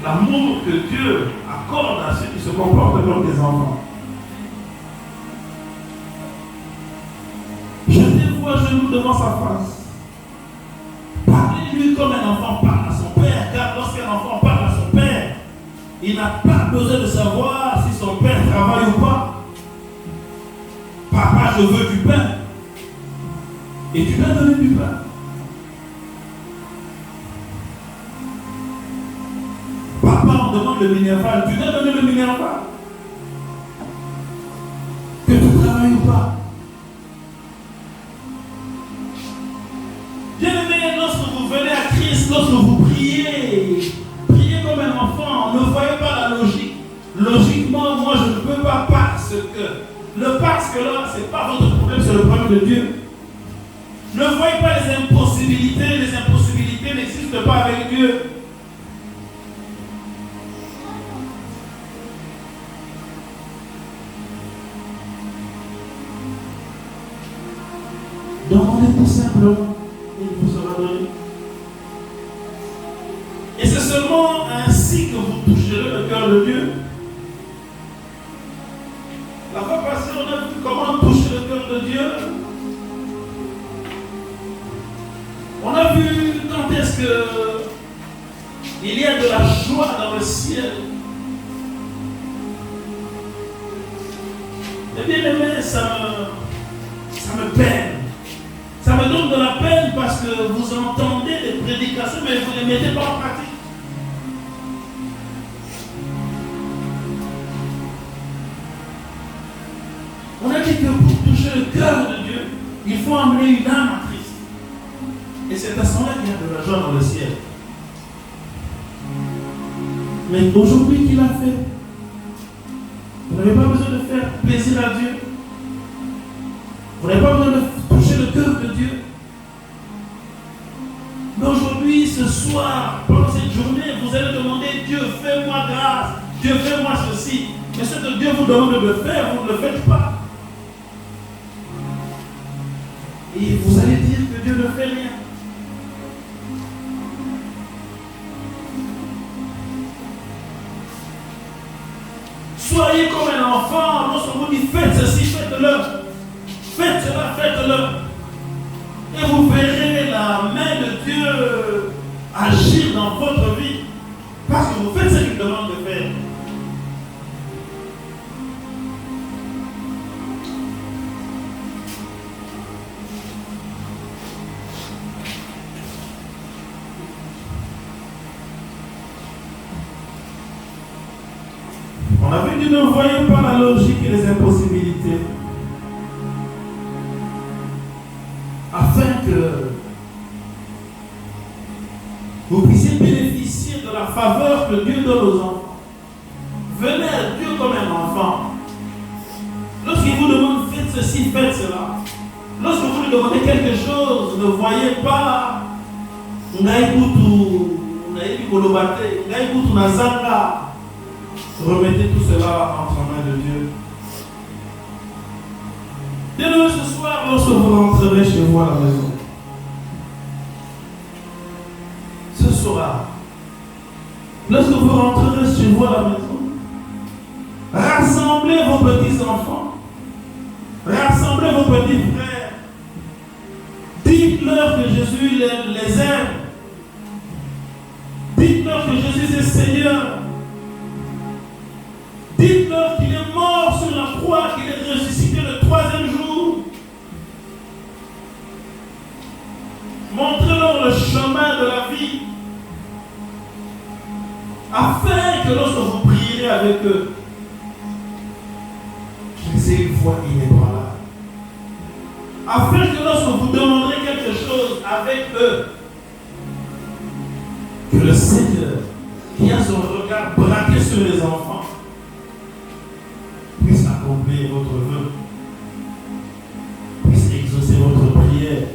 l'amour que Dieu accorde à ceux qui se comportent comme des enfants. Jetez-vous à genoux devant sa face. Parlez-lui comme un enfant parle à son père, car lorsqu'un enfant parle à son père, il n'a pas besoin de savoir si son père travaille ou pas. Papa, je veux du pain. Et tu lui as donné du pain. Papa, on demande le minerval. Tu lui as donné le minerval. Que tu travailles ou pas. Bien-aimés, lorsque vous venez à Christ, lorsque vous priez, priez comme un enfant, ne voyez pas la logique. Logiquement, moi je ne peux pas parce que. Le parce que là, ce n'est pas votre problème, c'est le problème de Dieu. Ne voyez pas les impossibilités n'existent pas avec Dieu. Demandez tout simplement, il vous sera donné. Et c'est seulement ainsi que vous toucherez le cœur de Dieu. La fois passée, on a vu comment toucher le cœur de Dieu. On a vu quand est-ce qu'il y a de la joie dans le ciel. Et bien aimé, ça me peine. Ça me donne de la peine parce que vous entendez les prédications, mais vous ne les mettez pas en pratique. On a dit que pour toucher le cœur de Dieu, il faut amener une âme à Christ. Et c'est à ce moment-là qu'il y a de la joie dans le ciel. Mais aujourd'hui, qu'il a fait? Vous n'avez pas besoin de faire plaisir à Dieu. Vous n'avez pas besoin de toucher le cœur de Dieu. Mais aujourd'hui, ce soir, pendant cette journée, vous allez demander Dieu, fais-moi grâce. Dieu, fais-moi ceci. Mais ce que Dieu vous demande de faire, vous ne le faites pas. Et vous allez dire que Dieu ne fait rien. Soyez comme un enfant, lorsqu'on vous dit faites ceci, faites-le. Faites cela, faites-le. Et vous verrez la main de Dieu agir dans votre vie. Parce que vous faites ce qu'il demande de faire. On avait dit ne voyez pas la logique et les impossibilités. Afin que vous puissiez bénéficier de la faveur que Dieu donne aux enfants. Venez à Dieu comme un enfant. Lorsqu'il vous demande faites ceci, faites cela. Lorsque vous lui demandez quelque chose, ne voyez pas remettez tout cela entre les mains de Dieu. Dès ce soir, lorsque vous rentrerez chez vous à la maison, ce soir, lorsque vous rentrerez chez vous à la maison, rassemblez vos petits enfants, rassemblez vos petits frères, dites-leur que Jésus les aime, dites-leur que Jésus est Seigneur, dites-leur qu'il est mort sur la croix, qu'il est ressuscité le 3e jour. Montrez-leur le chemin de la vie, afin que lorsque vous prierez avec eux, je sais une fois il est par là, afin que lorsque vous demanderez quelque chose avec eux, que le Seigneur, qui a son regard braqué sur les enfants, puisse accomplir votre vœu, puisse exaucer votre prière.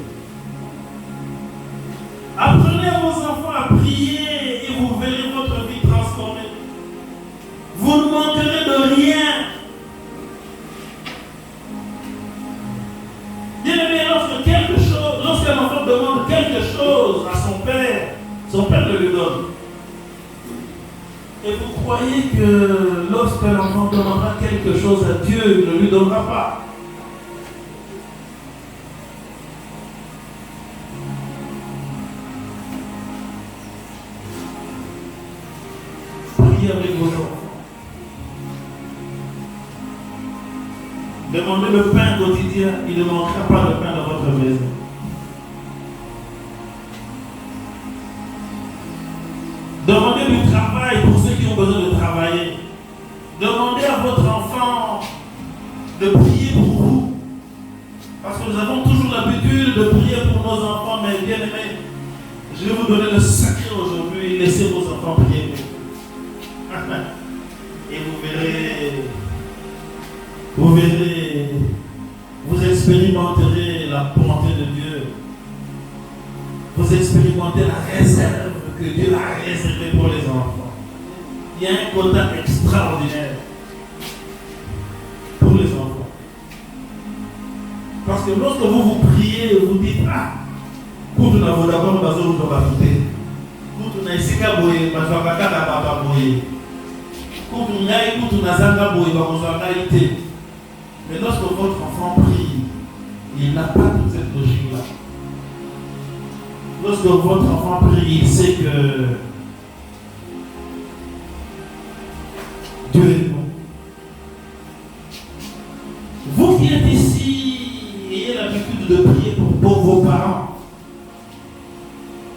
Apprenez à vos enfants à prier et vous verrez votre vie transformée. Vous ne manquerez de rien. Bien-aimé, lorsqu'un enfant demande quelque chose à son père ne lui donne. Et vous croyez que lorsque l'enfant demandera quelque chose à Dieu, il ne lui donnera pas. Priez avec vos enfants. Demandez le pain quotidien, il ne manquera pas de pain dans votre maison. Demandez du travail pour ceux qui ont besoin de travailler. Demandez à votre enfant de prier pour vous. Parce que nous avons toujours l'habitude de prier pour nos enfants, mais bien aimés, je vais vous donner le secret aujourd'hui. Laissez vos enfants prier pour vous. Et vous verrez, vous expérimenterez la bonté de Dieu. Vous expérimentez la réserve que Dieu a réservée pour les enfants. Il y a un quota extraordinaire pour les enfants. Parce que lorsque vous priez, vous dites, ah, quand on a d'abord besoin de baptiser, quand on a ici qu'à boyer, parce qu'on a qu'à boyer, quand on a zanga boyer, on a été. Mais lorsque votre enfant prie, il n'a pas toute cette logique-là. Lorsque votre enfant prie, il sait que Dieu est bon. Vous qui êtes ici, ayez l'habitude de prier pour vos parents.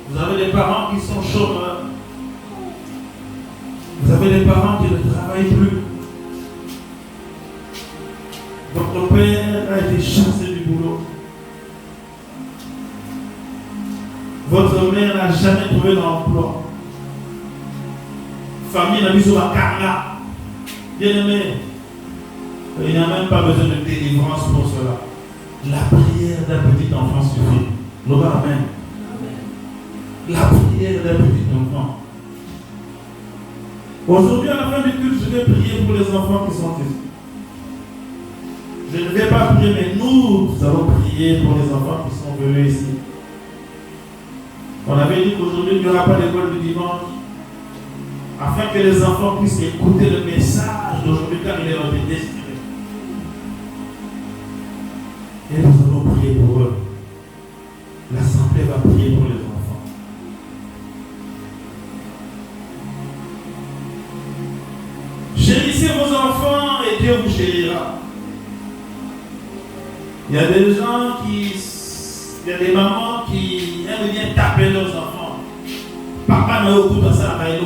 Vous avez des parents qui sont chômeurs. Vous avez des parents qui ne travaillent plus. Votre père a été chassé du boulot. Votre mère n'a jamais trouvé d'emploi. Famille n'a mis sur la carrière. Bien aimé, il n'y a même pas besoin de délivrance pour cela. La prière d'un petit enfant suffit. Gloire, amen. La prière d'un petit enfant. Aujourd'hui, à la fin du culte, je vais prier pour les enfants qui sont ici. Je ne vais pas prier, mais nous allons prier pour les enfants qui sont venus ici. On avait dit qu'aujourd'hui, il n'y aura pas d'école du dimanche, afin que les enfants puissent écouter le message d'aujourd'hui car il leur est destiné. Et nous allons prier pour eux. L'Assemblée va prier pour les enfants. Chérissez vos enfants et Dieu vous chérira. Il y a des gens il y a des mamans qui aiment bien taper leurs enfants. Papa n'a pas de ça, papa n'a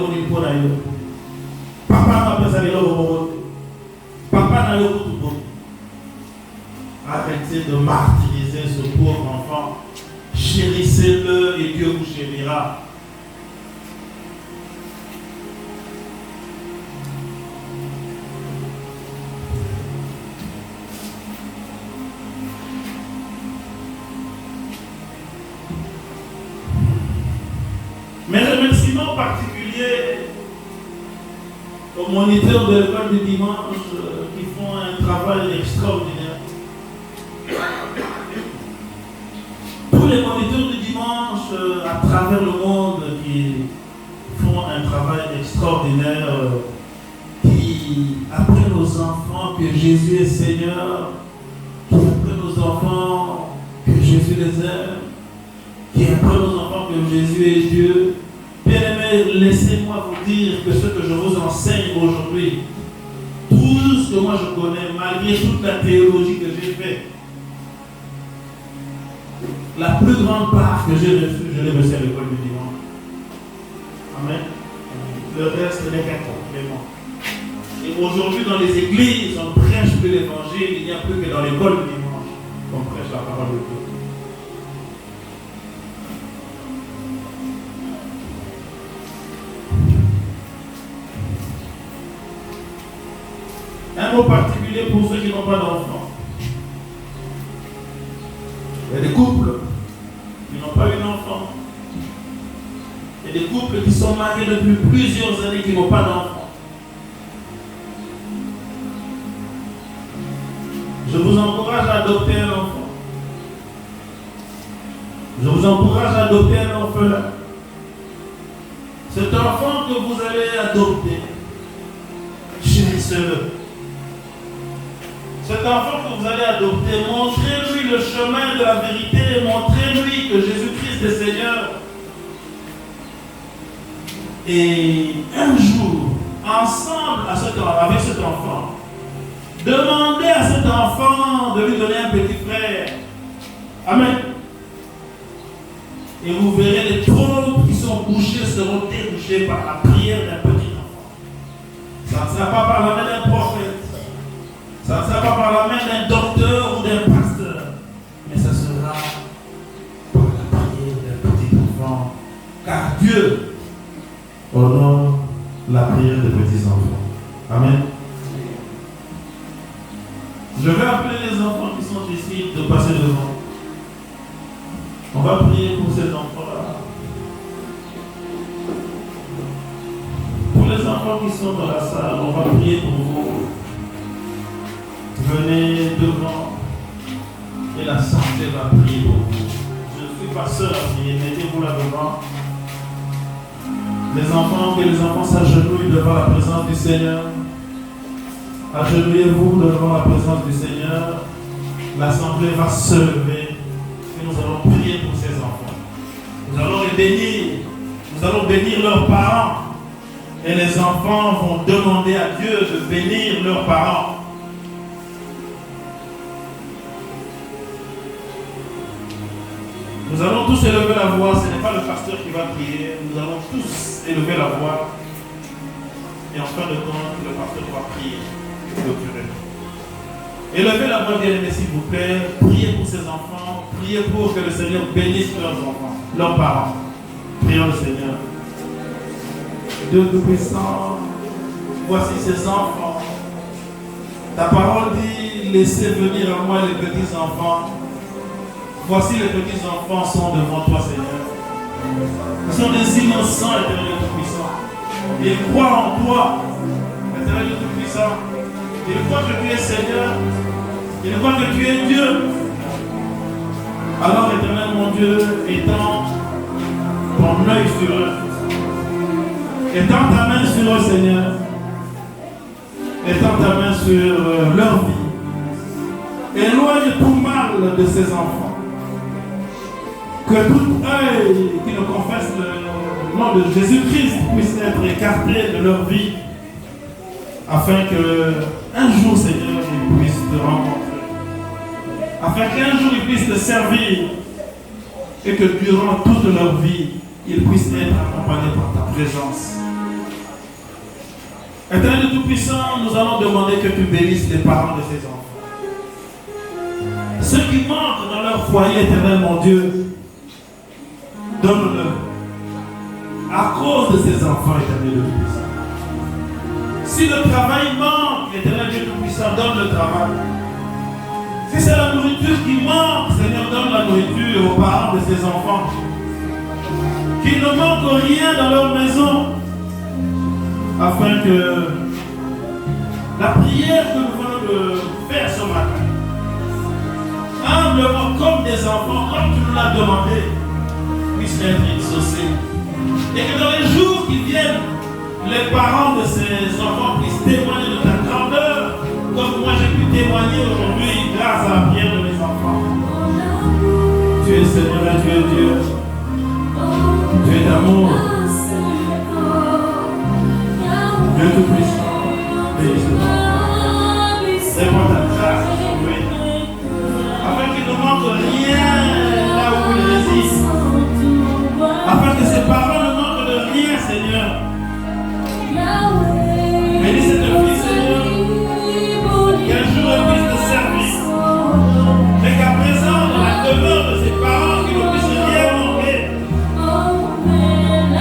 pas ça, papa n'a pas de. Arrêtez de martyriser ce pauvre enfant. Chérissez-le et Dieu vous chérira. Mes remerciements particuliers aux moniteurs de l'école du dimanche qui font un travail extraordinaire. Tous les moniteurs du dimanche à travers le monde qui font un travail extraordinaire, qui apprennent aux enfants que Jésus est Seigneur, qui apprennent aux enfants que Jésus les aime, qui apprennent aux enfants que Jésus est Dieu. Bien-aimés, laissez-moi vous dire que ce que je vous enseigne aujourd'hui, tout ce que moi je connais, malgré toute la théologie que j'ai faite, la plus grande part que j'ai reçue, je l'ai reçue à l'école du dimanche. Amen. Le reste n'est qu'un complément. Et aujourd'hui, dans les églises, on ne prêche plus l'évangile, il n'y a plus que dans l'école du dimanche qu'on prêche la parole de Dieu. Un mot particulier pour ceux qui n'ont pas d'enfants. Il y a des couples qui n'ont pas eu d'enfants. Il y a des couples qui sont mariés depuis plusieurs années qui n'ont pas d'enfants. Je vous encourage à adopter un enfant. Je vous encourage à adopter un orphelin. Cet enfant que vous allez adopter, bénissez-le. Cet enfant que vous allez adopter, montrez-lui le chemin de la vérité, montrez-lui que Jésus-Christ est Seigneur. Et un jour, ensemble avec cet enfant, demandez à cet enfant de lui donner un petit frère. Amen. Et vous verrez les trônes qui sont bouchés seront débouchés par la prière d'un petit enfant. Ça ne sera pas par la main d'un prophète. Ça ne sera pas par la main d'un docteur ou d'un pasteur. Mais ça sera par la prière d'un petit enfant. Car Dieu honore la prière des petits enfants. Amen. Je vais appeler les enfants qui sont ici de passer devant. On va prier pour ces enfants-là. Pour les enfants qui sont dans la salle, on va prier pour vous. Venez devant et la santé va prier pour vous. Je ne suis pas seul à prier, mettez-vous là devant. Les enfants, que les enfants s'agenouillent devant la présence du Seigneur. Agenouillez-vous devant la présence du Seigneur. L'assemblée va se lever et nous allons prier pour ces enfants. Nous allons les bénir. Nous allons bénir leurs parents. Et les enfants vont demander à Dieu de bénir leurs parents. Nous allons tous élever la voix. Ce n'est pas le pasteur qui va prier. Nous allons tous élever la voix. Et en fin de compte, le pasteur va prier. Élevez la voix, bien-aimés, s'il vous plaît. Priez pour ces enfants. Priez pour que le Seigneur bénisse leurs enfants, leurs parents. Prions le Seigneur. Dieu Tout-Puissant, voici ces enfants. Ta parole dit, laissez venir à moi les petits enfants. Voici les petits enfants sont devant toi, Seigneur. Ils sont des innocents, Éternel Tout-Puissant. Ils croient en toi, Éternel Tout-Puissant. Ils croient que tu es Seigneur. Ils croient que tu es Dieu. Alors, Éternel mon Dieu, étends ton œil sur eux. Étends ta main sur eux, Seigneur. Étends ta main sur leur vie. Éloigne tout mal de ces enfants. Que tout œil qui ne confesse le nom de Jésus-Christ puisse être écarté de leur vie. Afin que un jour, Seigneur, ils puissent te rencontrer. Afin qu'un jour, ils puissent te servir. Et que durant toute leur vie, ils puissent être accompagnés par ta présence. Éternel Tout-Puissant, nous allons demander que tu bénisses les parents de ces enfants. Ceux qui manquent dans leur foyer, Éternel mon Dieu, donne-le. À cause de ces enfants, Éternel Tout-Puissant. Si le travail manque, Éternel Dieu Tout-Puissant, donne le travail. Si c'est la nourriture qui manque, Seigneur, donne la nourriture aux parents de ces enfants. Qu'il ne manque rien dans leur maison, afin que la prière que nous venons de faire ce matin, humblement comme des enfants, comme tu nous l'as demandé, puisse être exaucée. Et que dans les jours qui viennent, les parents de ces enfants puissent témoigner de ta grandeur, comme moi j'ai pu témoigner aujourd'hui grâce à la prière de mes enfants. Tu es Seigneur et tu es Dieu. Tu es d'amour. Dieu Tout-Puissant, bénis-le. Réponds ta grâce aujourd'hui, afin qu'il ne manque rien là où il réside, afin que ses parents ne manquent de rien, Seigneur. Bénis cette fille, Seigneur, qu'un jour elle puisse te servir, mais qu'à présent, dans la demeure de ses parents, qu'il ne puisse rien manquer.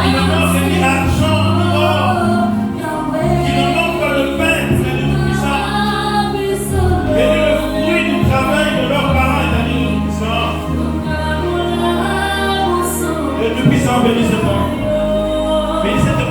Il ne manque ni argent, ni or, qu'il ne manque pas de pain, Seigneur Tout-Puissant. Bénis le fruit du travail de leurs parents, Seigneur Tout-Puissant. Dieu Tout-Puissant, bénis cet homme. Bénis cette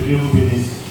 Dieu vous bénisse.